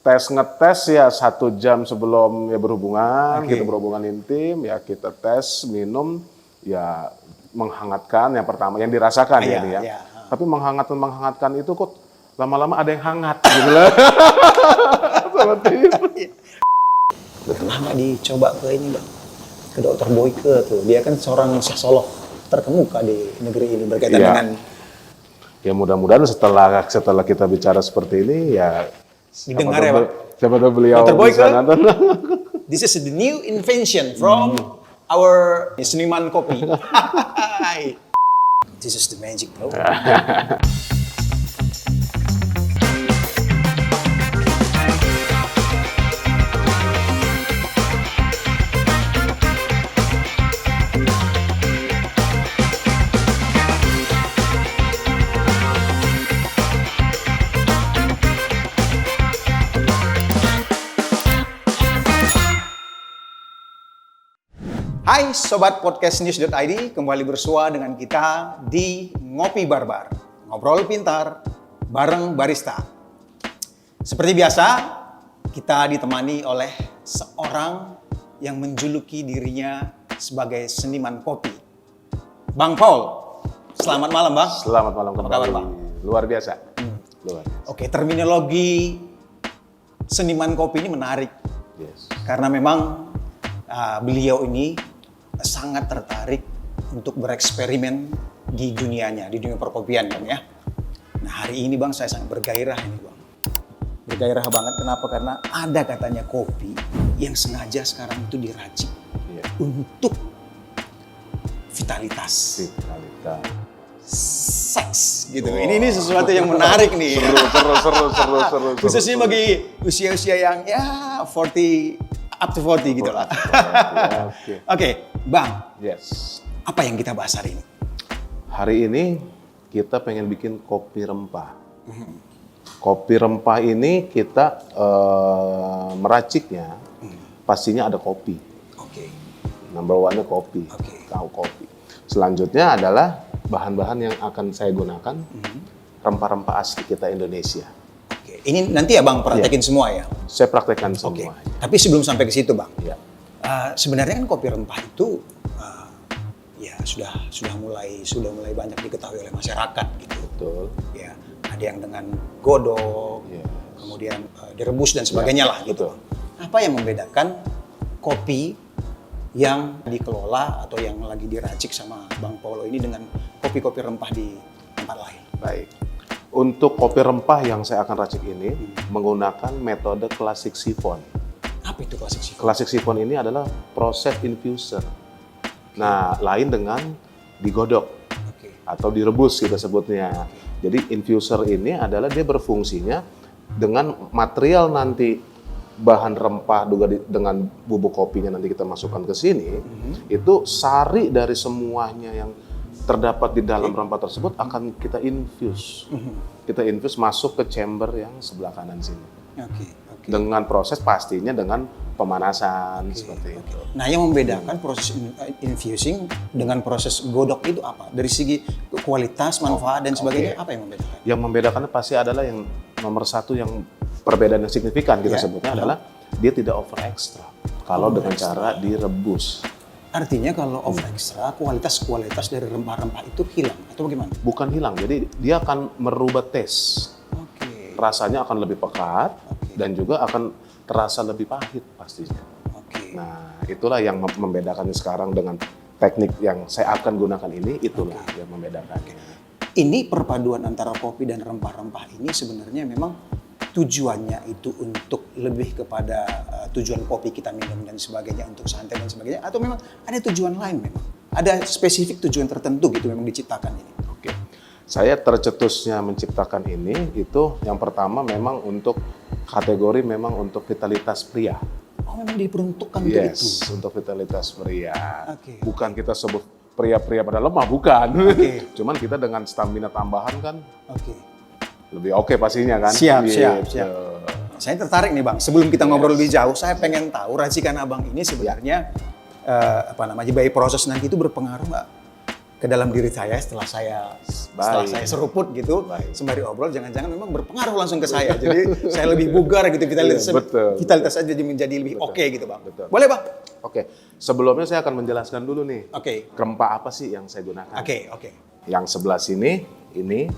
Ngetes ya 1 jam sebelum ya berhubungan, kita berhubungan intim, ya kita tes, minum, ya menghangatkan yang pertama, yang dirasakan ya ini ya. Iya. Tapi menghangatkan itu kok lama-lama ada yang hangat gitu lah. Seperti itu. Udah pernah nggak dicoba ke ini Bang? Ke Dr. Boyke tuh, dia kan seorang seksolog terkemuka di negeri ini berkaitan dengan ya mudah-mudahan setelah kita bicara seperti ini ya didengar ya Pak. Siapa tahu beliau Dr. Boyke, bisa nonton. this is the new invention from our seniman kopi. This is the magic bro. Hai Sobat Podcast News.id, kembali bersua dengan kita di Ngopi Barbar. Ngobrol pintar bareng barista. Seperti biasa, kita ditemani oleh seorang yang menjuluki dirinya sebagai seniman kopi. Bang Paul, selamat malam Bang. Selamat malam kembali. Apa kabar Bang? Luar biasa. Luar biasa. Oke, terminologi seniman kopi ini menarik. Yes. Karena memang beliau ini sangat tertarik untuk bereksperimen di dunianya, di dunia perkopian Bang ya. Nah hari ini Bang saya sangat bergairah ini Bang. Bergairah banget, kenapa? Karena ada katanya kopi yang sengaja sekarang itu diracik untuk vitalitas. Seks gitu. Ini sesuatu yang menarik nih. Seru. Khususnya bagi usia-usia yang ya 40 up to 40 gitu lah. Oke, Bang. Yes. Apa yang kita bahas hari ini? Hari ini kita pengen bikin kopi rempah. Kopi rempah ini kita meraciknya pastinya ada kopi. Oke. Number one-nya kopi. Tahu kopi. Selanjutnya adalah bahan-bahan yang akan saya gunakan rempah-rempah asli kita Indonesia. Oke. Ini nanti ya Bang praktekin semua ya? Saya praktekkan Oke. semua. Tapi sebelum sampai ke situ Bang, Sebenarnya sebenarnya kan kopi rempah itu ya sudah mulai banyak diketahui oleh masyarakat gitu. Betul. Ya, ada yang dengan godok, kemudian direbus dan sebagainya lah gitu. Betul. Apa yang membedakan kopi yang dikelola atau yang lagi diracik sama Bang Paulo ini dengan kopi-kopi rempah di tempat lain? Baik. Untuk kopi rempah yang saya akan racik ini menggunakan metode classic siphon. Apa itu classic siphon? Classic siphon ini adalah proses infuser. Nah, lain dengan digodok atau direbus kita sebutnya. Jadi infuser ini adalah dia berfungsinya dengan material nanti bahan rempah dengan bubuk kopinya nanti kita masukkan ke sini, itu sari dari semuanya yang terdapat di dalam rempah tersebut akan kita infuse. Kita infuse masuk ke chamber yang sebelah kanan sini. Dengan proses pastinya dengan pemanasan seperti itu. Nah, yang membedakan proses infusing dengan proses godok itu apa? Dari segi kualitas, manfaat dan sebagainya, apa yang membedakan? Yang membedakannya pasti adalah yang nomor satu yang perbedaan yang signifikan kita sebutnya adalah dia tidak over extra kalau dengan cara direbus. Artinya kalau over extra, kualitas dari rempah-rempah itu hilang atau bagaimana? Bukan hilang, jadi dia akan merubah taste. Rasanya akan lebih pekat dan juga akan terasa lebih pahit pastinya. Nah, itulah yang membedakannya sekarang dengan teknik yang saya akan gunakan ini, itulah yang membedakan. Ini perpaduan antara kopi dan rempah-rempah ini sebenarnya memang tujuannya itu untuk lebih kepada tujuan kopi kita minum dan sebagainya, untuk santai dan sebagainya, atau memang ada tujuan lain memang? Ada spesifik tujuan tertentu gitu memang diciptakan ini? Oke. Saya tercetusnya menciptakan ini, itu yang pertama memang untuk kategori memang untuk vitalitas pria. Oh, memang diperuntukkan untuk itu? Yes, untuk vitalitas pria. Bukan kita sebut pria-pria pada lemah, bukan. Cuman kita dengan stamina tambahan kan lebih oke pastinya kan. Siap. Saya tertarik nih Bang, sebelum kita ngobrol lebih jauh, saya pengen tahu racikan Abang ini sebenarnya by proses nanti itu berpengaruh nggak ke dalam diri saya setelah saya seruput gitu, sembari obrol, jangan-jangan memang berpengaruh langsung ke saya. Jadi saya lebih bugar gitu, vitalitas saya jadi menjadi lebih oke gitu Bang. Betul. Boleh Bang? Oke, sebelumnya saya akan menjelaskan dulu nih. Oke. Rempah apa sih yang saya gunakan? Oke. Yang sebelah sini, ini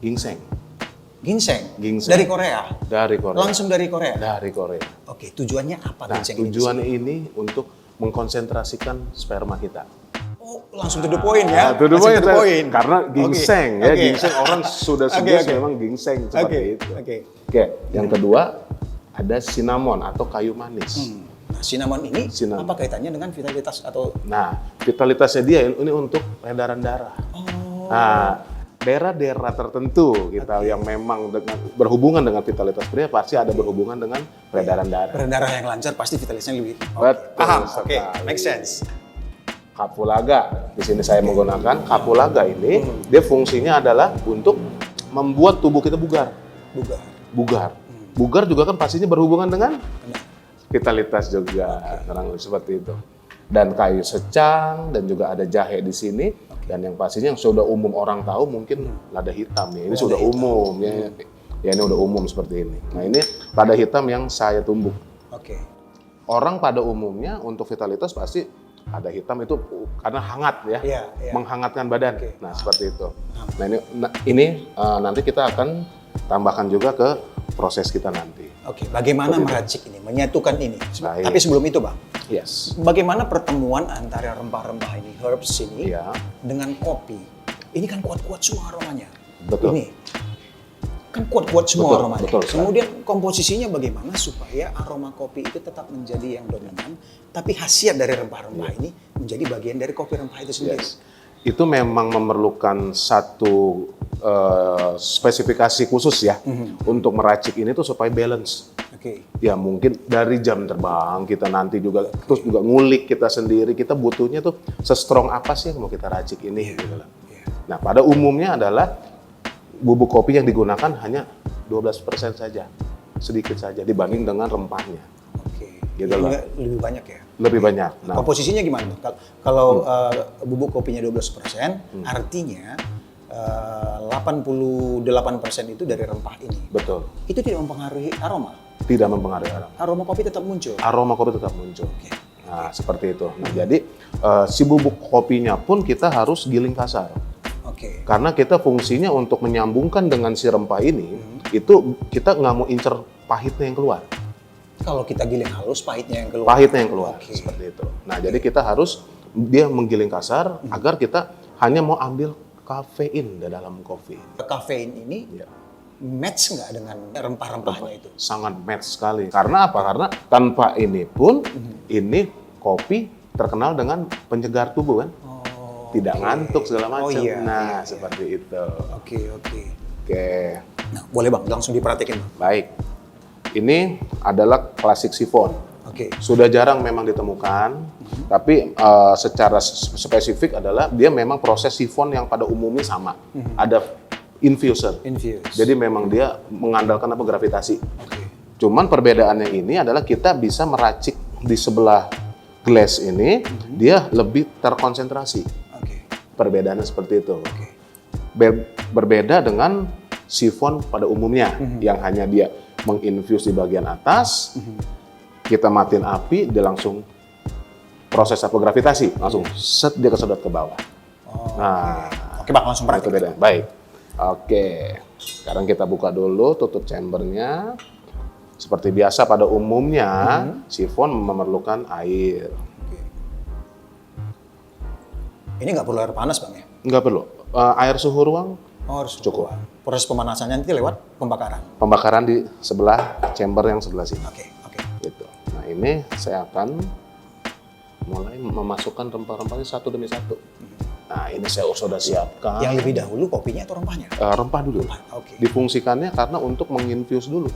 ginseng. Ginseng? Ginseng. Dari Korea? Dari Korea. Langsung dari Korea? Dari Korea. Oke, tujuannya apa Nah, ginseng tujuan ini untuk mengkonsentrasikan sperma kita. Oh, langsung to the point ya? To the Langsung point. Karena ginseng Oke. ginseng orang sudah memang ginseng seperti itu. Oke, yang kedua ada cinnamon atau kayu manis. Nah, cinnamon ini apa kaitannya dengan vitalitas atau? Nah, vitalitasnya dia ini untuk peredaran darah. Oh. Nah, daerah-daerah tertentu yang memang berhubungan dengan vitalitas pria pasti ada berhubungan dengan peredaran darah. Peredaran darah yang lancar pasti vitalitasnya lebih. Betul. Paham. Oke, make sense. Kapulaga. Di sini saya menggunakan kapulaga ini. Dia fungsinya adalah untuk membuat tubuh kita bugar. Bugar juga kan pastinya berhubungan dengan vitalitas juga. Kurang seperti itu. Dan kayu secang dan juga ada jahe di sini. Dan yang pastinya yang sudah umum orang tahu mungkin lada hitam ya. Ini sudah umum ya. Ya ini udah umum seperti ini. Nah ini lada hitam yang saya tumbuk. Oke. Orang pada umumnya untuk vitalitas pasti lada hitam itu karena hangat ya, menghangatkan badan. Nah seperti itu. Nah ini nanti kita akan tambahkan juga ke proses kita nanti. Oke. Bagaimana meracik ini, menyatukan ini? Tapi sebelum itu Bang. Yes. Bagaimana pertemuan antara rempah-rempah ini, herbs ini, dengan kopi? Ini kan kuat-kuat semua aromanya. Betul. Ini kan kuat-kuat semua aromanya. Betul. Kemudian komposisinya bagaimana supaya aroma kopi itu tetap menjadi yang dominan, tapi khasiat dari rempah-rempah ini menjadi bagian dari kopi rempah itu sendiri. Yes. Itu memang memerlukan satu spesifikasi khusus ya untuk meracik ini tuh supaya balance. Ya mungkin dari jam terbang kita nanti juga terus juga ngulik kita sendiri, kita butuhnya tuh se-strong apa sih yang mau kita racik ini gitu lah. Nah, pada umumnya adalah bubuk kopi yang digunakan hanya 12% saja. Sedikit saja dibanding dengan rempahnya. Gitu loh. Lebih banyak ya? Lebih banyak. Nah, komposisinya gimana? Kalau bubuk kopinya 12%, artinya 88% itu dari rempah ini. Betul. Itu tidak mempengaruhi aroma? Tidak mempengaruhi aroma. Aroma kopi tetap muncul? Aroma kopi tetap muncul. Nah, seperti itu. Nah, jadi si bubuk kopinya pun kita harus giling kasar. Karena kita fungsinya untuk menyambungkan dengan si rempah ini, itu kita nggak mau incer pahitnya yang keluar. Kalau kita giling halus, pahitnya yang keluar? Pahitnya yang keluar, seperti itu. Nah, jadi kita harus dia menggiling kasar agar kita hanya mau ambil kafein di dalam kopi. Kafein ini match nggak dengan rempah-rempahnya itu? Sangat match sekali. Karena apa? Karena tanpa ini pun, ini kopi terkenal dengan penyegar tubuh kan? Tidak ngantuk segala macam. Seperti itu. Oke. Nah, boleh Bang, langsung diperhatikan. Baik. Ini adalah klasik sifon. Sudah jarang memang ditemukan, tapi secara spesifik adalah dia memang proses sifon yang pada umumnya sama. Ada infuser. Jadi memang dia mengandalkan gravitasi. Cuman perbedaannya ini adalah kita bisa meracik di sebelah gelas ini, dia lebih terkonsentrasi. Perbedaannya seperti itu. Berbeda dengan sifon pada umumnya yang hanya dia menginfus di bagian atas, kita matiin api, dia langsung proses gravitasi, langsung set dia kesedot ke bawah. Oke Bang, langsung praktik. Baik. Oke. Sekarang kita buka dulu, tutup chambernya. Seperti biasa pada umumnya, sifon memerlukan air. Ini nggak perlu air panas Bang ya? Nggak perlu. Air suhu ruang cukup. Proses pemanasannya nanti lewat pembakaran? Pembakaran di sebelah chamber yang sebelah sini. Oke. Gitu. Nah ini saya akan mulai memasukkan rempah-rempahnya satu demi satu. Nah ini saya sudah siapkan. Yang lebih dahulu kopinya atau rempahnya? Rempah dulu. Difungsikannya karena untuk menginfus dulu.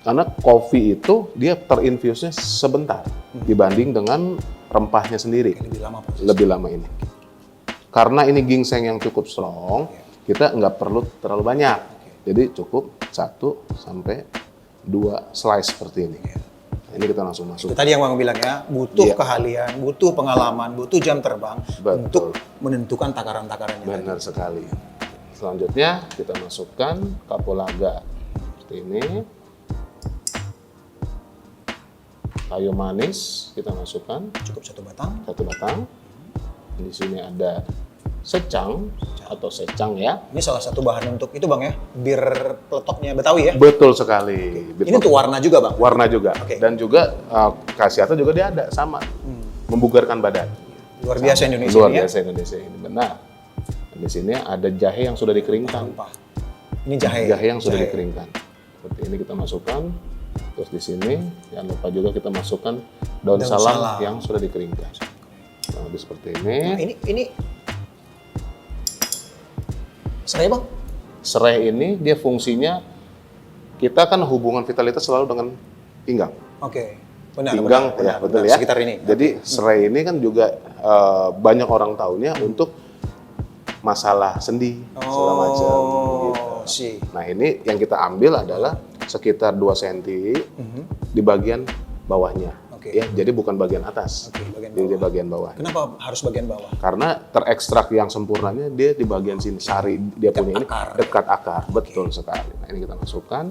Karena kopi itu dia terinfusnya sebentar dibanding dengan rempahnya sendiri. Lebih lama ini. Karena ini ginseng yang cukup strong, kita nggak perlu terlalu banyak. Jadi cukup 1 sampai 2 slice seperti ini. Ini kita langsung masuk. Itu tadi yang Bang bilang ya, butuh Iya. keahlian, butuh pengalaman, butuh jam terbang Betul. untuk menentukan takaran-takarannya. Benar sekali. Selanjutnya kita masukkan kapulaga seperti ini. Kayu manis kita masukkan Cukup 1 batang. 1 batang. Di sini ada secang atau secang ya. Ini salah satu bahan untuk itu Bang ya, bir peletoknya Betawi ya. Betul sekali. Ini untuk warna juga Bang. Warna juga. Oke. Dan juga khasiatnya juga dia ada sama. Membugarkan badan. Luar biasa Indonesia Luar ini ya. biasa Indonesia ini, benar. Dan di sini ada jahe yang sudah dikeringkan. Rempah. Ini jahe. Jahe yang sudah dikeringkan. Seperti ini kita masukkan. Terus di sini jangan lupa juga kita masukkan daun salam yang sudah dikeringkan. Nah, lebih seperti ini. Nah, ini serai Bang. Serai ini dia fungsinya, kita kan hubungan vitalitas selalu dengan pinggang. Oke. Benar. Pinggang benar, ya, betul benar. ya. Sekitar ini. Jadi serai ini kan juga banyak orang tahunya untuk masalah sendi segala macam. Gitu. Sih. Nah ini yang kita ambil adalah sekitar 2 cm di bagian bawahnya. Oke. Ya, jadi bukan bagian atas. Oke, bagian Jadi di bawah. bagian bawah. Kenapa harus bagian bawah? Karena terekstrak yang sempurnanya dia di bagian sini, sari dia Dekat punya ini akar. dekat akar, betul sekali. Nah ini kita masukkan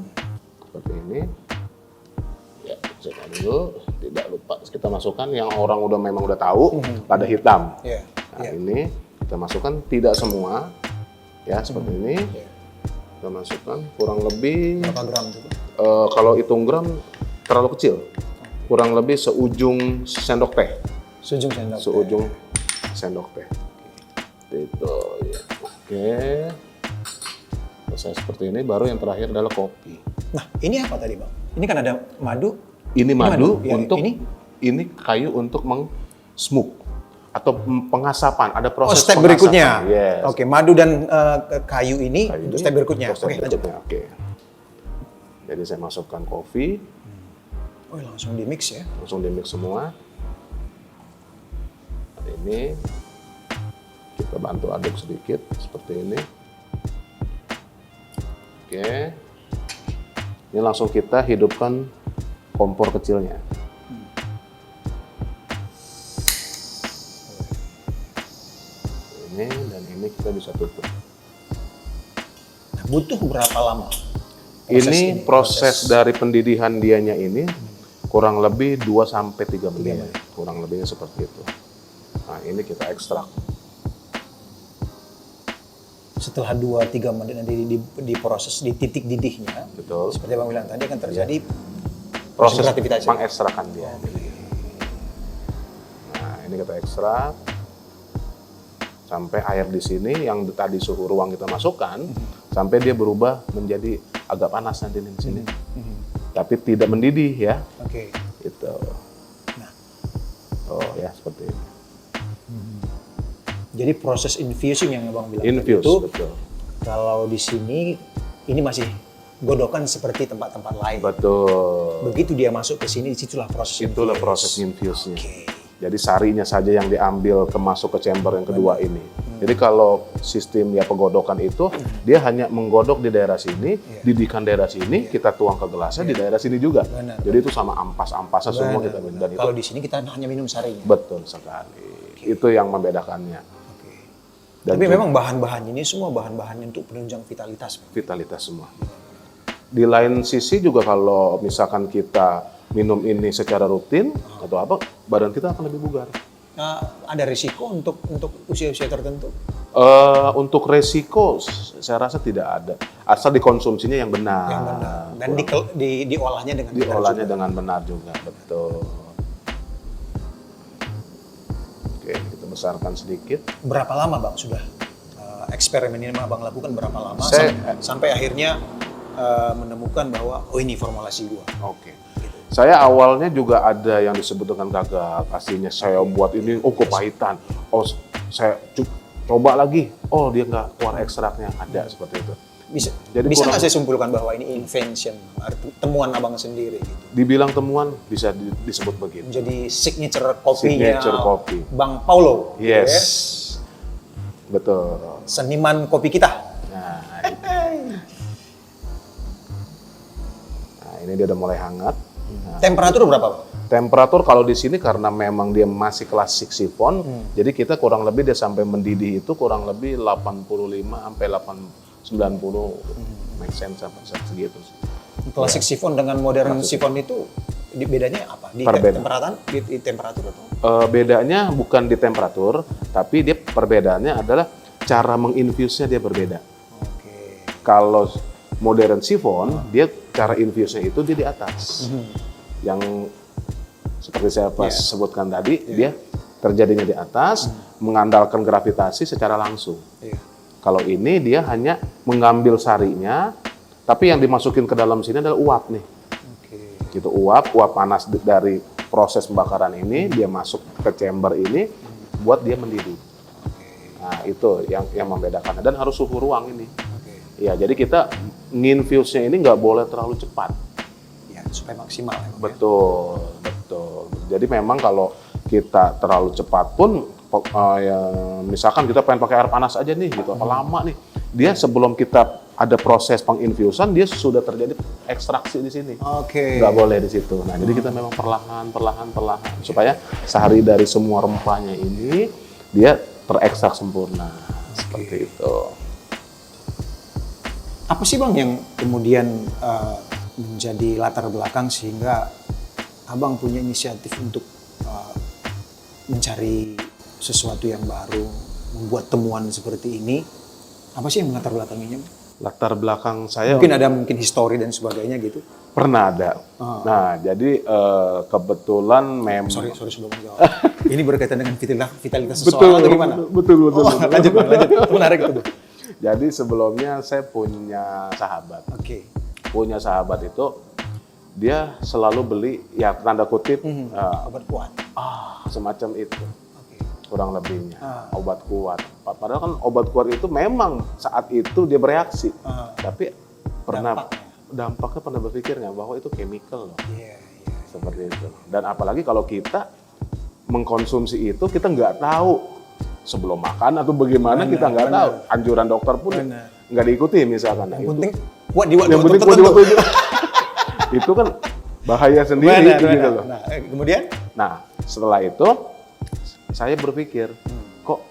seperti ini. Ya, masukkan dulu. Tidak lupa kita masukkan yang orang memang udah tahu, lada hitam. Iya. Nah Iya. ini kita masukkan tidak semua, ya seperti ini. Iya. Kita masukkan kurang lebih, Berapa gram tuh? kalau hitung gram terlalu kecil, kurang lebih seujung sendok teh. Seujung sendok. Seujung sendok teh. Itu ya. Oke. Selesai seperti ini, baru yang terakhir adalah kopi. Nah, ini apa tadi Bang? Ini kan ada madu. Ini madu Ya, untuk ini kayu untuk meng-smoke atau pengasapan. Ada proses step pengasapan. berikutnya. Yes. Oke, madu dan kayu ini Kayu untuk ini step berikutnya. untuk step Oke, lanjut. berikutnya. Oke. Jadi saya masukkan kopi, Oh, langsung di mix ya. langsung di mix semua. Ini kita bantu aduk sedikit seperti ini. Oke. Ini langsung kita hidupkan kompor kecilnya. Ini dan ini kita bisa tutup. Nah, butuh berapa lama? Proses dari pendidihan dianya ini kurang lebih 2 sampai 3 menit. Kurang lebihnya seperti itu. Nah, ini kita ekstrak. Setelah 2-3 menit nanti diproses di titik didihnya, Betul. seperti Bang bilang tadi akan terjadi Proses beraktivitas. pengekstrakan dia. Nah, ini kita ekstrak sampai air di sini yang tadi suhu ruang kita masukkan sampai dia berubah menjadi agak panas nanti di sini. Tapi tidak mendidih ya. Oke. Itu. Nah. Oh ya seperti ini. Jadi proses infusing yang Bang bilang Infuse, tadi itu, betul. kalau di sini ini masih godokan seperti tempat-tempat lain. Betul. Begitu dia masuk ke sini, disitulah proses. Itulah infuse. proses infuse-nya. Oke. Jadi sarinya saja yang diambil masuk ke chamber yang kedua ini. Jadi kalau sistem ya penggodokan itu dia hanya menggodok di daerah sini, didihkan daerah sini, kita tuang ke gelasnya di daerah sini juga. Benar. Jadi itu sama ampas-ampasnya semua kita minum. Dan itu Kalau di sini kita hanya minum sarinya. betul sekali. Itu yang membedakannya. Oke. Dan Tapi memang bahan-bahan ini semua bahan-bahan untuk penunjang vitalitas. vitalitas semua. Di lain sisi juga kalau misalkan kita minum ini secara rutin atau apa, badan kita akan lebih bugar. Ada risiko untuk usia-usia tertentu? Untuk resiko saya rasa tidak ada, asal dikonsumsinya yang benar. Yang benar. Dan diolahnya dengan benar Diolahnya juga. dengan benar juga, betul. Oke, kita besarkan sedikit. Berapa lama Bang sudah eksperimen ini Bang lakukan berapa lama sampai akhirnya menemukan bahwa oh ini formulasi gua. Oke. Saya awalnya juga ada yang disebut dengan gagal. Pastinya saya buat ini, oh kepahitan. Oh saya coba lagi, oh dia nggak keluar ekstraknya. Ada seperti itu. Bisa kurang- nggak saya simpulkan bahwa ini invention, temuan Abang sendiri gitu. Dibilang temuan bisa disebut begitu. Menjadi signature kopinya Signature kopi. Bang Paulo. gitu Yes, ya. betul. Seniman kopi kita. Nah, itu. Nah, ini dia udah mulai hangat. Temperatur berapa, Bang? Temperatur kalau di sini karena memang dia masih klasik sifon, jadi kita kurang lebih dia sampai mendidih itu kurang lebih 85 sampai 90 make sense sampai segitu sih. Klasik sifon dengan modern sifon itu bedanya apa? Di temperatur atau? Bedanya bukan di temperatur, tapi dia perbedaannya adalah cara menginfusnya dia berbeda. Oke. Kalau modern sifon, dia cara infusnya itu dia di atas. Yang seperti saya sebutkan tadi, dia terjadinya di atas, mengandalkan gravitasi secara langsung. Kalau ini dia hanya mengambil sarinya, tapi yang dimasukin ke dalam sini adalah uap nih. Gitu, uap panas dari proses pembakaran ini, dia masuk ke chamber ini, buat dia mendidih. Nah, itu yang membedakan. Dan harus suhu ruang ini. Ya, jadi kita nginfusnya ini nggak boleh terlalu cepat. Ya, supaya maksimal. Betul. Jadi memang kalau kita terlalu cepat pun, misalkan kita pengen pakai air panas aja nih, gitu, lama nih. Dia sebelum kita ada proses penginfusan, dia sudah terjadi ekstraksi di sini. Nggak boleh di situ. Nah, jadi kita memang perlahan, supaya sehari dari semua rempahnya ini dia terekstrak sempurna. Seperti itu. Apa sih, Bang, yang kemudian menjadi latar belakang sehingga Abang punya inisiatif untuk mencari sesuatu yang baru, membuat temuan seperti ini? Apa sih yang latar belakangnya? Latar belakang saya Mungkin histori dan sebagainya gitu. pernah ada. Nah, jadi kebetulan memang Sorry sebelum menjawab. Ini berkaitan dengan vitalitas seseorang atau gimana? Betul. Lanjut. Itu menarik itu. Jadi sebelumnya saya punya sahabat. Punya sahabat itu dia selalu beli, ya tanda kutip, obat kuat. semacam itu. Kurang lebihnya, obat kuat. Padahal kan obat kuat itu memang saat itu dia bereaksi. Tapi dampaknya pernah berpikir nggak bahwa itu chemical loh. Seperti itu. Dan apalagi kalau kita mengkonsumsi itu, kita nggak tahu sebelum makan atau bagaimana, kita nggak tahu. Anjuran dokter pun nggak diikuti misalkan. Yang penting kuat di waktu tertentu. Itu kan bahaya sendiri gitu loh. Kemudian? Nah, setelah itu saya berpikir, kok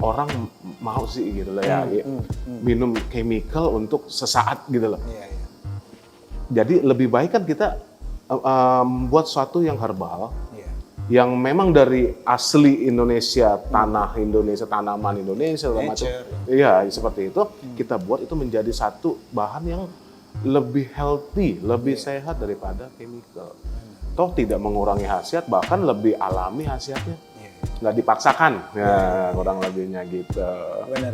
orang mau sih gitu loh ya, minum chemical untuk sesaat gitu loh. Jadi lebih baik kan kita buat sesuatu yang herbal, yang memang dari asli Indonesia, tanah Indonesia, tanaman Indonesia, segala macam. Iya, seperti itu. Kita buat itu menjadi satu bahan yang lebih healthy, lebih sehat daripada chemical. Toh tidak mengurangi khasiat, bahkan lebih alami khasiatnya. Nggak dipaksakan, ya kurang lebihnya gitu. Benar.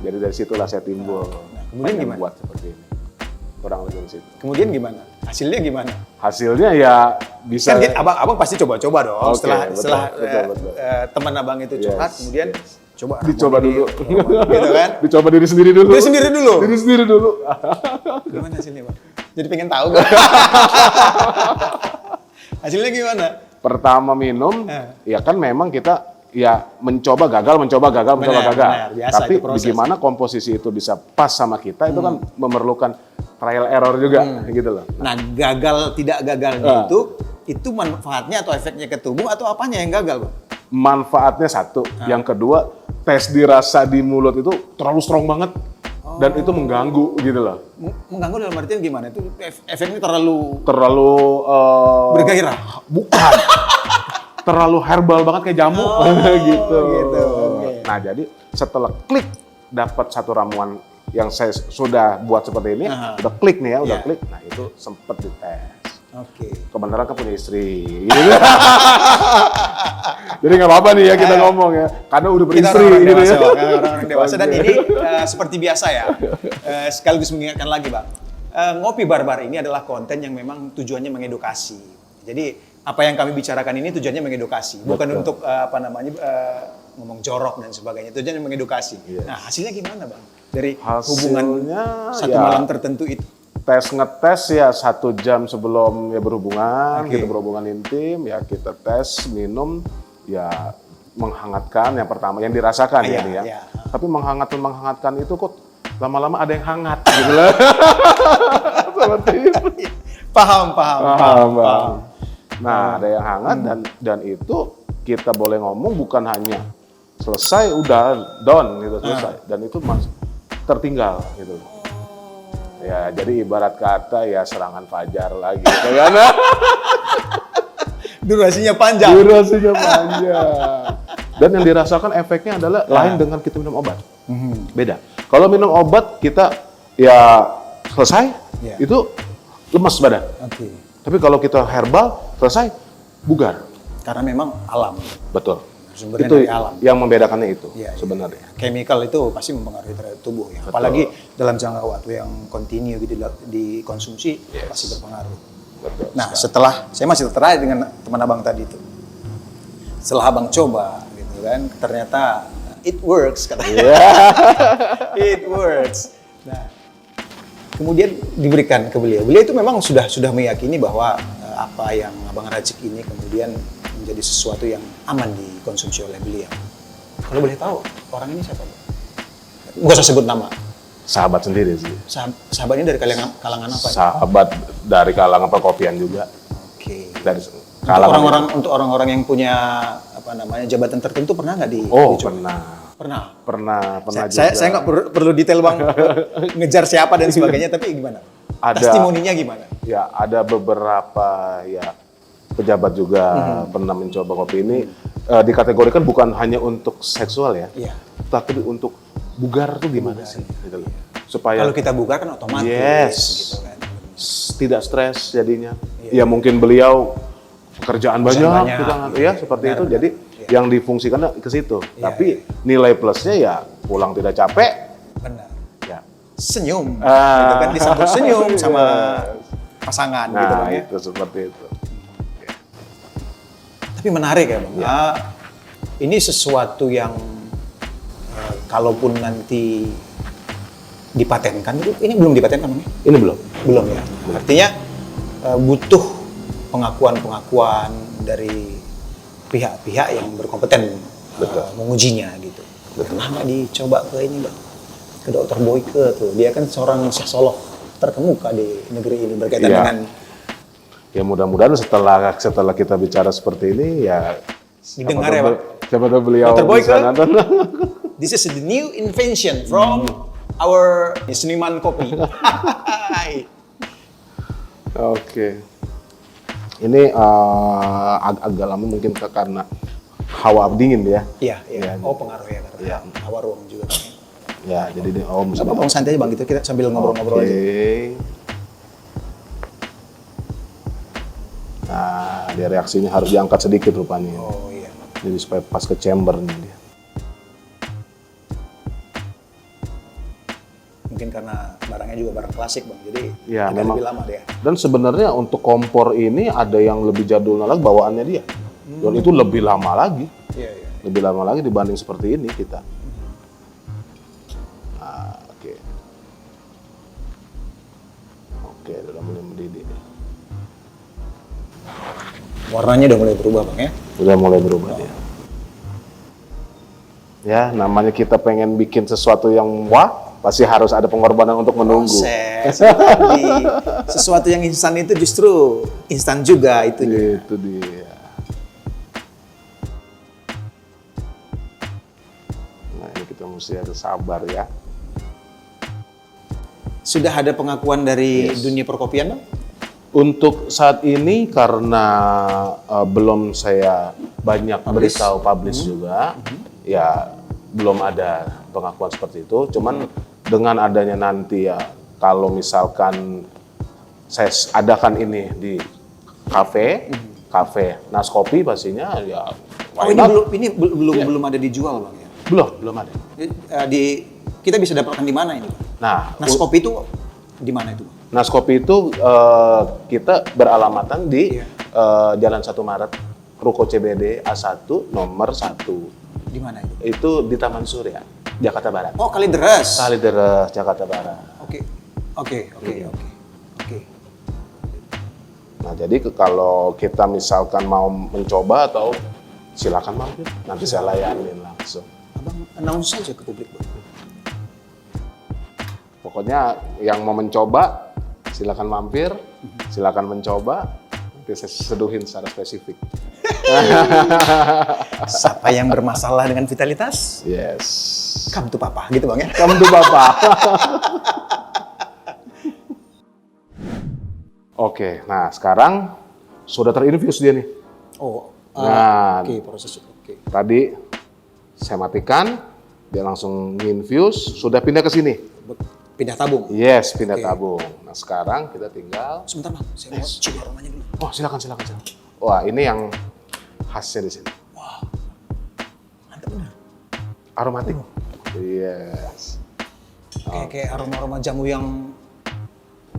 Jadi dari situlah saya timbul. Kemudian gimana? Buat seperti ini. Kurang lebih dari situ. Kemudian gimana? Hasilnya gimana? Hasilnya ya bisa. Kan abang pasti coba-coba dong. Okay, setelah betul. Teman abang itu curhat, kemudian dicoba dulu. Gitu kan? Dicoba diri sendiri dulu. Diri sendiri dulu. Gimana hasilnya, Bang? Jadi pengen tahu kan? Hasilnya gimana? Pertama minum, ya kan memang kita ya mencoba gagal. Biasa, tapi bagaimana komposisi itu bisa pas sama kita, itu kan memerlukan trial error juga gitu loh. Nah, gagal tidak gagalnya itu manfaatnya atau efeknya ke tubuh atau apanya yang gagal, Bang? Manfaatnya satu, yang kedua tes dirasa di mulut itu terlalu strong banget dan itu mengganggu gitu loh. Mengganggu dalam artian gimana? Itu efeknya terlalu bergairah. Bukan. Terlalu herbal banget kayak jamu gitu. Okay. Nah, jadi setelah klik dapat satu ramuan yang saya sudah buat seperti ini, udah klik nih ya, klik. Nah, itu sempet dites. Kebenaran kan punya istri. Gitu. Jadi nggak apa-apa nih ya kita ngomong ya, karena udah beristri gitu ya. Orang dewasa dan ini seperti biasa ya. Sekaligus mengingatkan lagi, Bang. Ngopi Barbar ini adalah konten yang memang tujuannya mengedukasi. Jadi apa yang kami bicarakan ini tujuannya mengedukasi, bukan untuk ngomong jorok dan sebagainya. Tujuannya mengedukasi. Nah, hasilnya gimana, Bang? Dari hubungan satu malam tertentu itu? Ngetes ya 1 jam sebelum ya berhubungan, kita berhubungan intim, ya kita tes, minum, ya menghangatkan yang pertama, yang dirasakan ya. Tapi menghangatkan itu kok lama-lama ada yang hangat gitu loh. Seperti itu. Paham. Nah, ada yang hangat dan itu kita boleh ngomong bukan hanya selesai udah done gitu selesai dan itu tertinggal gitu. Ya, jadi ibarat kata ya serangan fajar lagi gitu kan. Durasinya panjang. Dan yang dirasakan efeknya adalah lain dengan kita minum obat. Beda. Kalau minum obat kita ya selesai, itu lemas badan. Tapi kalau kita herbal selesai, bugar. Karena memang alam. Betul. Sumbernya Itu dari alam. yang membedakannya itu sebenarnya. Chemical itu pasti mempengaruhi terhadap tubuh ya. Apalagi dalam jangka waktu yang kontinu gitu dikonsumsi pasti berpengaruh. Betul. Nah, setelah saya masih tertarik dengan teman abang tadi itu. Setelah abang coba gitu kan, ternyata it works katanya. It works. Nah, kemudian diberikan ke beliau. Beliau itu memang sudah meyakini bahwa apa yang abang racik ini kemudian menjadi sesuatu yang aman dikonsumsi oleh beliau. Kalau boleh tahu, orang ini siapa? Nggak usah sebut nama. Sahabat sendiri sih. Sahabatnya dari kalangan apa? Sahabat dari kalangan perkopian juga. Oke. Dari Untuk orang-orang yang punya jabatan tertentu pernah nggak Pernah juga. Saya nggak perlu detail bang ngejar siapa dan sebagainya, tapi gimana? Testimoninya gimana? Ya, ada beberapa ya pejabat juga pernah mencoba kopi ini. Dikategorikan bukan hanya untuk seksual ya, tapi untuk bugar tuh gimana sih? Gitu. Supaya kalau kita bugar kan otomatis, gitu kan. Tidak stres jadinya. Ya mungkin beliau pekerjaan banyak gitu kan. Ya seperti itu. Jadi yang difungsikan ke situ. Tapi nilai plusnya ya pulang tidak capek. Benar. Ya. Senyum. Gitu kan, disambut senyum sama pasangan gitu kan ya. Itu seperti itu. Tapi menarik ya Bang. Ini sesuatu yang kalaupun nanti dipatenkan, ini belum dipatenkan Bang? Ini belum. Belum ya. Artinya butuh pengakuan dari pihak-pihak yang berkompeten mengujinya gitu. Pernah nggak dicoba ke ini Bang? Ke Dr. Boyke tuh. Dia kan seorang seksolog terkemuka di negeri ini berkaitan dengan. Ya mudah-mudahan setelah kita bicara seperti ini ya didengar ya Pak. Siapa tahu beliau Dr. Boyke, bisa nonton. This is the new invention from our seniman kopi. Oke. Ini agak lama mungkin karena hawa dingin ya. Iya. Oh pengaruh ya karena hawa ruang juga. Ya, jadi ini Bang santai aja Bang gitu, kita sambil ngobrol-ngobrol aja. Nah, dia reaksinya harus diangkat sedikit rupanya. Oh iya. Jadi supaya pas ke chambernya dia. Mungkin karena barangnya juga barang klasik Bang, jadi memang lebih lama dia. Dan sebenarnya untuk kompor ini ada yang lebih jadul lagi bawaannya dia. Dan itu lebih lama lagi. Iya. Lebih lama lagi dibanding seperti ini kita. Nah, Oke, udah mulai mendidih. Warnanya udah mulai berubah Bang ya? Udah mulai berubah dia. Ya, namanya kita pengen bikin sesuatu yang wah, pasti harus ada pengorbanan untuk menunggu. Proses. Sesuatu yang instan itu justru instan juga itunya. Itu dia. Nah, ini kita mesti harus sabar ya. Sudah ada pengakuan dari dunia perkopian Bang? Untuk saat ini karena belum saya banyak beritahu publish juga, ya belum ada pengakuan seperti itu. Cuman dengan adanya nanti ya, kalau misalkan saya adakan ini di kafe Naskopi pastinya ya. Ini belum ada dijual Bang ya? Belum ada. Kita bisa dapatkan di mana ini? Nah, Naskopi itu di mana itu Bang? Naskopi itu kita beralamatan di Jalan 1 Maret, Ruko CBD A1 nomor 1. Di mana itu? Itu di Taman Surya, Jakarta Barat. Oh, Kalideres. Kalideres, Jakarta Barat. Oke. Nah, jadi kalau kita misalkan mau mencoba atau silakan mampir, nanti saya layanin langsung. Abang announce saja ke publik Bang. Pokoknya yang mau mencoba silakan mampir, silakan mencoba. Nanti saya seduhin secara spesifik. Siapa yang bermasalah dengan vitalitas? Yes. Come to Papa, gitu Bang ya? Kamu tuh Bapak. Oke, nah sekarang sudah terinfuse dia nih. Oh, Nah, oke, proses oke. tadi saya matikan, dia langsung nginfuse, sudah pindah ke sini. Pindah tabung. Yes, pindah Oke. tabung. Nah sekarang kita tinggal, Sebentar Bang, saya mau cium aromanya dulu. oh silakan. Wah ini yang khasnya di sini, Mantap benar. aromatik. Yes. Kayak aroma-aroma jamu yang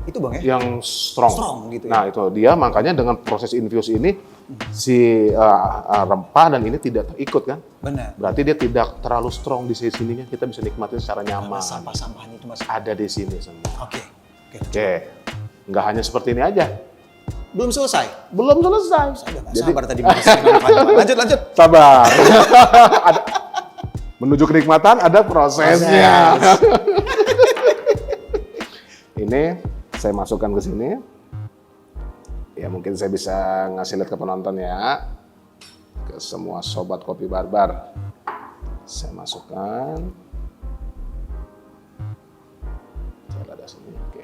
itu Bang ya? Yang strong. Strong gitu ya? Nah itu dia, makanya dengan proses infuse ini si rempah dan ini tidak terikut kan. Benar. Berarti dia tidak terlalu strong di sininya, kita bisa nikmatin secara nyaman. Sampah-sampahnya itu masih. Ada di sini semua. Oke. Oke, nggak hanya seperti ini aja. Belum selesai. Belum selesai. Saya udah nggak sabar tadi menyaksikan. Lanjut. Sabar. Menuju kenikmatan ada prosesnya. Ini saya masukkan ke sini. Ya mungkin saya bisa ngasih lihat ke penonton ya. Ke semua sobat kopi barbar. Saya masukkan. Saya ada sini. Oke.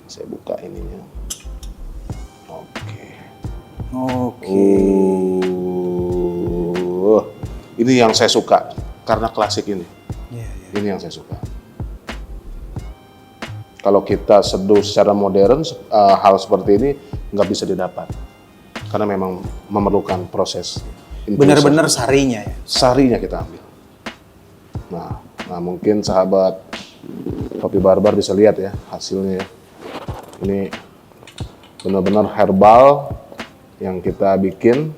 Saya buka ininya. Oke. Ini yang saya suka karena klasik ini. Iya. Ini yang saya suka. Kalau kita seduh secara modern, hal seperti ini nggak bisa didapat karena memang memerlukan proses. Benar-benar sarinya ya. Sarinya kita ambil. Nah mungkin sahabat kopi barbar bisa lihat ya hasilnya. Ini benar-benar herbal yang kita bikin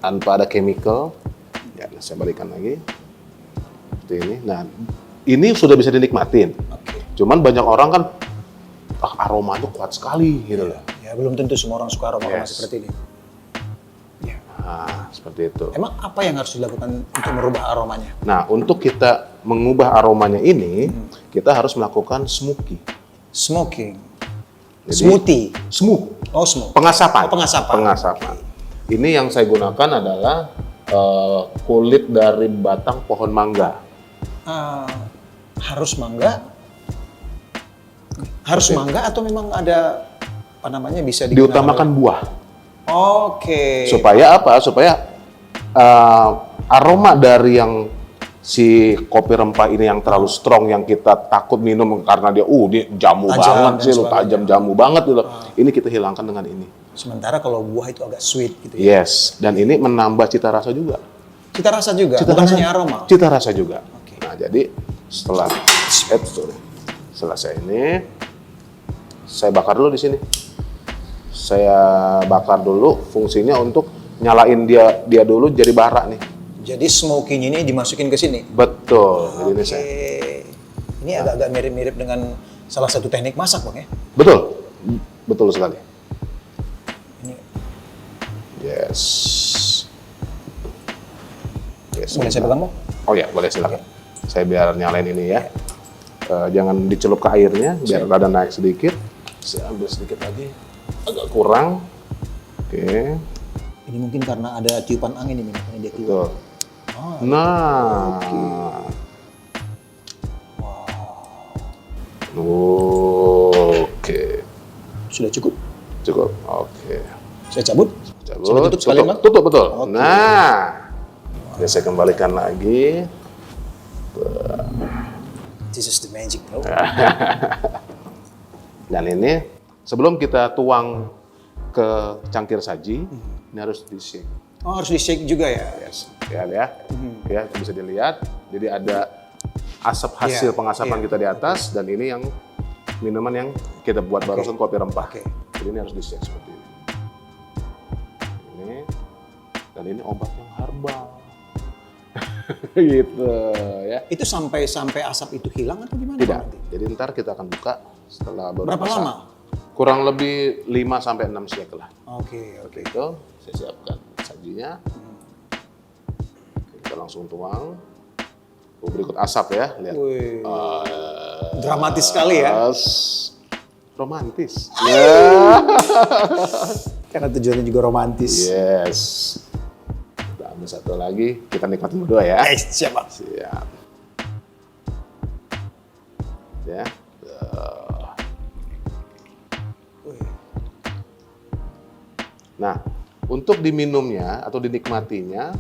tanpa ada chemical. Ya, saya balikan lagi. Seperti ini. Nah, ini sudah bisa dinikmatin. Oke. Cuman banyak orang kan aromanya kuat sekali gitu loh. Ya belum tentu semua orang suka aroma Yes. seperti ini. Ya. Nah, seperti itu. Emang apa yang harus dilakukan untuk merubah aromanya? Nah, untuk kita mengubah aromanya ini, kita harus melakukan smoky. Smoking. Jadi, Smoothie. Smoke. Oh, smoke. Pengasapan. Oh, pengasapan. Pengasapan. Ini yang saya gunakan adalah kulit dari batang pohon mangga. Harus mangga? Harus mangga atau memang ada apa namanya bisa digunakan? Diutamakan buah. Oke. Supaya apa? Supaya aroma dari yang si kopi rempah ini yang terlalu strong, yang kita takut minum karena dia jamu Tajam banget dan sih, lo sebagainya. tajam jamu banget gitu. Ini kita hilangkan dengan ini. Sementara kalau buah itu agak sweet gitu ya. Yes, dan ini menambah cita rasa juga. Cita rasa juga, Cita bukan rasa, hanya aroma. Cita rasa juga. Oke. Nah, jadi setelah selesai ini, saya bakar dulu di sini. Saya bakar dulu, fungsinya untuk nyalain dia dulu jadi bara nih. Jadi smoking ini dimasukin ke sini. Betul. Jadi ini Oke. saya. Ini agak-agak mirip-mirip dengan salah satu teknik masak, Bang ya. Betul. Betul sekali. Ini Yes. boleh saya pegang, Bang? Oh ya, boleh silakan. Saya biar nyalain ini ya. Jangan dicelup ke airnya, biar rada naik sedikit. Saya ambil sedikit lagi. Agak kurang. Oke. Ini mungkin karena ada tiupan angin ini, makanya dia keluar. Betul. Nah. Oke. Sudah cukup? Cukup. Oke. Saya cabut? Cabut. Sampai tutup sekalian, Bang? Tutup, betul. Oke. Nah. Ya, saya kembalikan lagi. This is the magic, bro. Dan ini sebelum kita tuang ke cangkir saji, ini harus di-shake. Oh, harus di-shake juga ya? Yes. Ya, bisa dilihat. Jadi ada asap hasil Iya, pengasapan iya. kita di atas, dan ini yang minuman yang kita buat barusan, kopi rempah. Oke. Jadi ini harus di-shake seperti ini. Ini, dan ini obat yang herbal. Gitu ya. Itu sampai asap itu hilang atau gimana? Tidak. Nanti? Jadi ntar kita akan buka setelah beberapa Berapa saat. lama? Kurang lebih 5 sampai 6 shake lah. Oke. Oke, itu saya siapkan sajinya. Oke, kita langsung tuang. Berikut asap ya, lihat. Wih. Dramatis sekali ya. Romantis. Karena tujuannya juga romantis. Yes. Kita ambil satu lagi, kita nikmatin berdua ya. Siap Bang. Siap. Ya. Nah, untuk diminumnya atau dinikmatinya,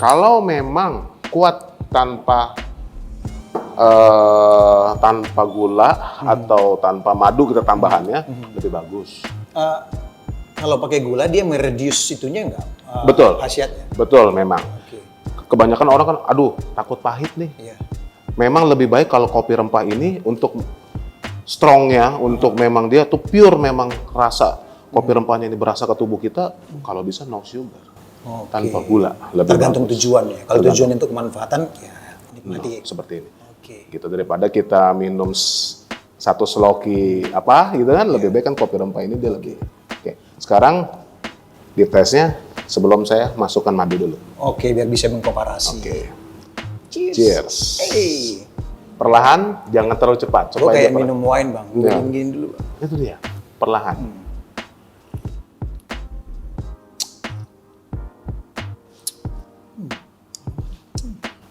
kalau memang kuat tanpa gula atau tanpa madu kita tambahannya lebih bagus. Kalau pakai gula dia mereduce itunya enggak? Betul. Khasiatnya. Betul memang. Oke. Kebanyakan orang kan, aduh takut pahit nih. Iya. Memang lebih baik kalau kopi rempah ini untuk strongnya, untuk memang dia tuh pure memang rasa kopi rempahnya ini berasa ke tubuh kita, kalau bisa no sugar, tanpa gula. Lebih Tergantung bagus. tujuannya. Kalau tujuannya untuk kemanfaatan, ya nikmati. Seperti ini. Oke. Gitu, daripada kita minum satu sloki apa gitu kan, lebih baik kan kopi rempah ini dia lebih. Oke. Sekarang di tesnya sebelum saya masukkan madu dulu. Oke, biar bisa mengkomparasi. Oke. Cheers. Cheers. Hey. Perlahan, jangan terlalu cepat. Gue kayak dia minum wine Bang. Gue Iya. gini dulu. Itu dia, perlahan.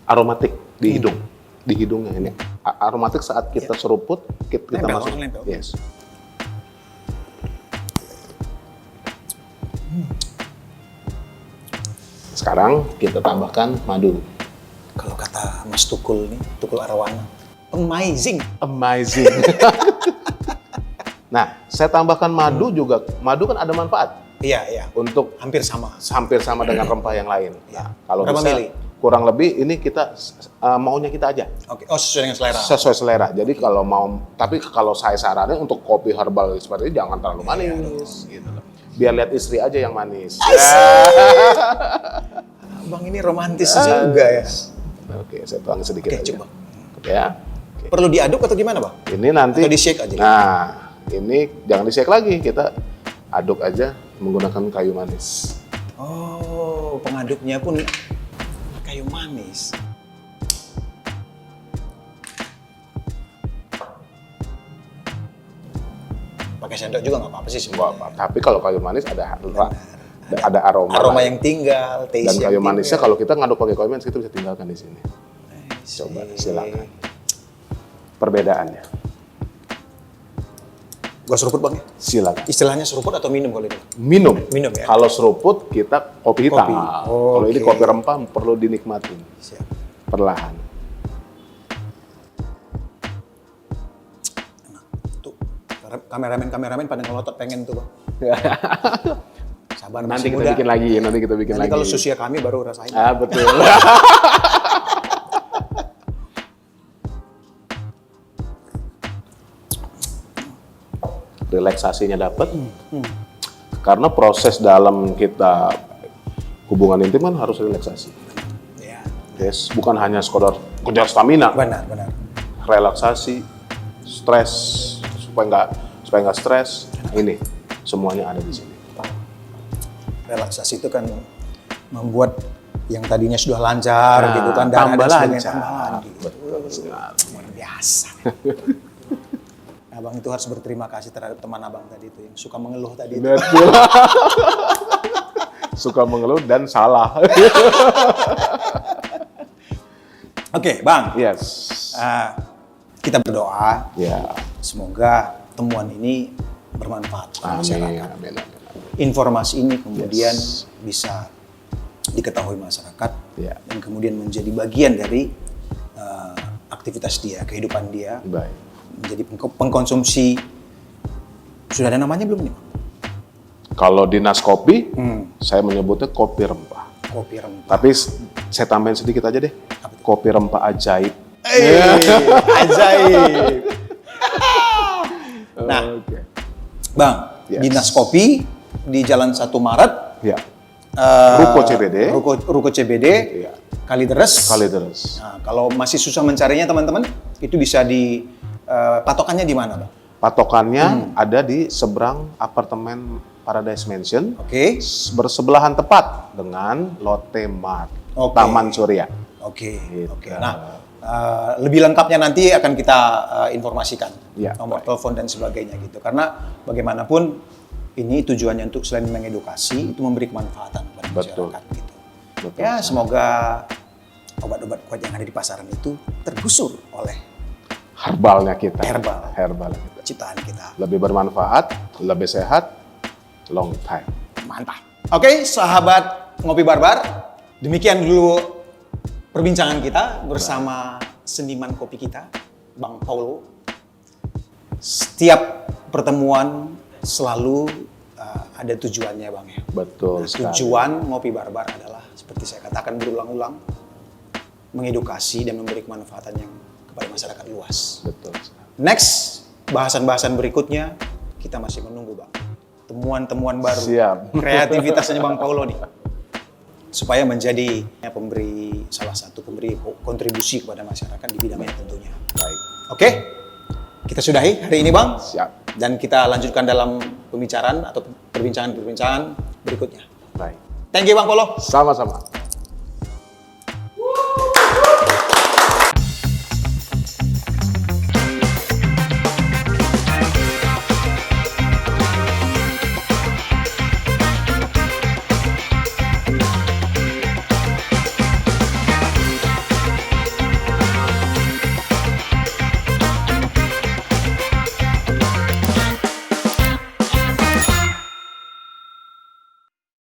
Aromatik di hidung, di hidungnya ini. Aromatik saat kita seruput, kita Nempel, masuk. nempel. Yes. Sekarang kita tambahkan madu. Kalau kata Mas Tukul nih, Tukul Arwana, amazing. Amazing. Nah, saya tambahkan madu juga. Madu kan ada manfaat Iya, iya. untuk Hampir sama. hampir sama dengan rempah yang lain. Nah, kalau Berapa bisa mili? kurang lebih ini kita maunya kita aja. Oke. Oh, sesuai dengan selera. Sesuai selera. Jadi kalau mau, tapi kalau saya saranin untuk kopi herbal seperti ini jangan terlalu manis, gitu loh. Biar lihat istri aja yang manis. Bang ini romantis juga ya. Oke, saya tuangin sedikit Oke, aja. coba. Ya. Oke. Perlu diaduk atau gimana Bang? Ini nanti. Atau di-shake aja? Nah, ini jangan di-shake lagi. Kita aduk aja menggunakan kayu manis. Oh, pengaduknya pun kayu manis. Pakai sendok juga nggak apa-apa sih Enggak sebenarnya. apa. Tapi kalau kayu manis ada aroma. Aroma lain. yang tinggal, taste Dan kayu yang manisnya tinggal. kalau kita ngaduk pakai kayu manis kita bisa tinggalkan di sini. Coba silakan. Perbedaannya. Gua seruput Bang ya? Silakan. Istilahnya seruput atau minum kalau itu? Minum. Minum ya? Kalau seruput kita kopi hitam. Kopi. Kalau ini Oke. kopi rempah perlu dinikmatin Siap. perlahan. Tuh, kameramen pada ngelotot pengen tuh Bang. Sabar Nanti masih kita muda. bikin lagi. Nanti kita bikin Nanti lagi. kalau susia kami baru rasain. Ah betul. Relaksasinya dapat. Karena proses dalam kita hubungan intim kan harus relaksasi. Ya, Yes, bukan hanya sekedar kejar stamina. benar, benar. Relaksasi, stres supaya nggak stres. Ini semuanya ada di sini. Relaksasi itu kan membuat yang tadinya sudah lancar Nah, gitu kan tambah dan sebagainya lancar. tambah lagi. Betul sekali. Luar biasa. Abang itu harus berterima kasih terhadap teman abang tadi itu yang suka mengeluh tadi itu. Betul. Suka mengeluh dan salah. Oke, Bang. Yes. Kita berdoa Ya. semoga temuan ini bermanfaat untuk Amin. masyarakat. Amin. Informasi ini kemudian Yes. bisa diketahui masyarakat Ya. dan kemudian menjadi bagian dari aktivitas dia, kehidupan dia, Baik. menjadi pengkonsumsi. Sudah ada namanya belum nih? Kalau dinas kopi, saya menyebutnya kopi rempah. Kopi rempah. Tapi saya tambahin sedikit aja deh. Kopi rempah ajaib. Ajaib. Nah, Oke. Bang, Yes. Dinas Kopi di Jalan 1 Maret, Ya. Ruko CBD. Ruko CBD, Iya. Kalideres. Kalideres. Nah, kalau masih susah mencarinya teman-teman, itu bisa di patokannya di mana, Bang? Patokannya ada di seberang apartemen Paradise Mansion. Oke. Bersebelahan tepat dengan Lotte Mart. Oke. Taman Surya. Oke. Gitu. Oke. Nah, Lebih lengkapnya nanti akan kita informasikan, Ya, nomor baik. telepon dan sebagainya gitu. Karena bagaimanapun ini tujuannya untuk selain mengedukasi, itu memberi kemanfaatan kepada Betul. masyarakat gitu. Betul. Ya semoga obat-obat kuat yang ada di pasaran itu tergusur oleh Herbalnya kita. Herbal. Herbalnya kita. ciptaan kita. Lebih bermanfaat, lebih sehat, long time. Mantap. Oke, sahabat Ngopi Barbar, demikian dulu perbincangan kita bersama seniman kopi kita, Bang Paulo. Setiap pertemuan selalu ada tujuannya, Bang ya. Betul sekali. Tujuan Ngopi Barbar adalah seperti saya katakan berulang-ulang, mengedukasi dan memberi kemanfaatan yang kepada masyarakat luas. Betul sekali. Next, bahasan-bahasan berikutnya kita masih menunggu, Bang. Temuan-temuan baru. Siap. Kreativitasnya Bang Paulo nih. Supaya menjadi salah satu pemberi kontribusi kepada masyarakat di bidangnya tentunya. Baik. Oke, kita sudahi hari ini, Bang. Siap. Dan kita lanjutkan dalam pembicaraan atau perbincangan-perbincangan berikutnya. Baik. Thank you, Bang Paulo. Sama-sama.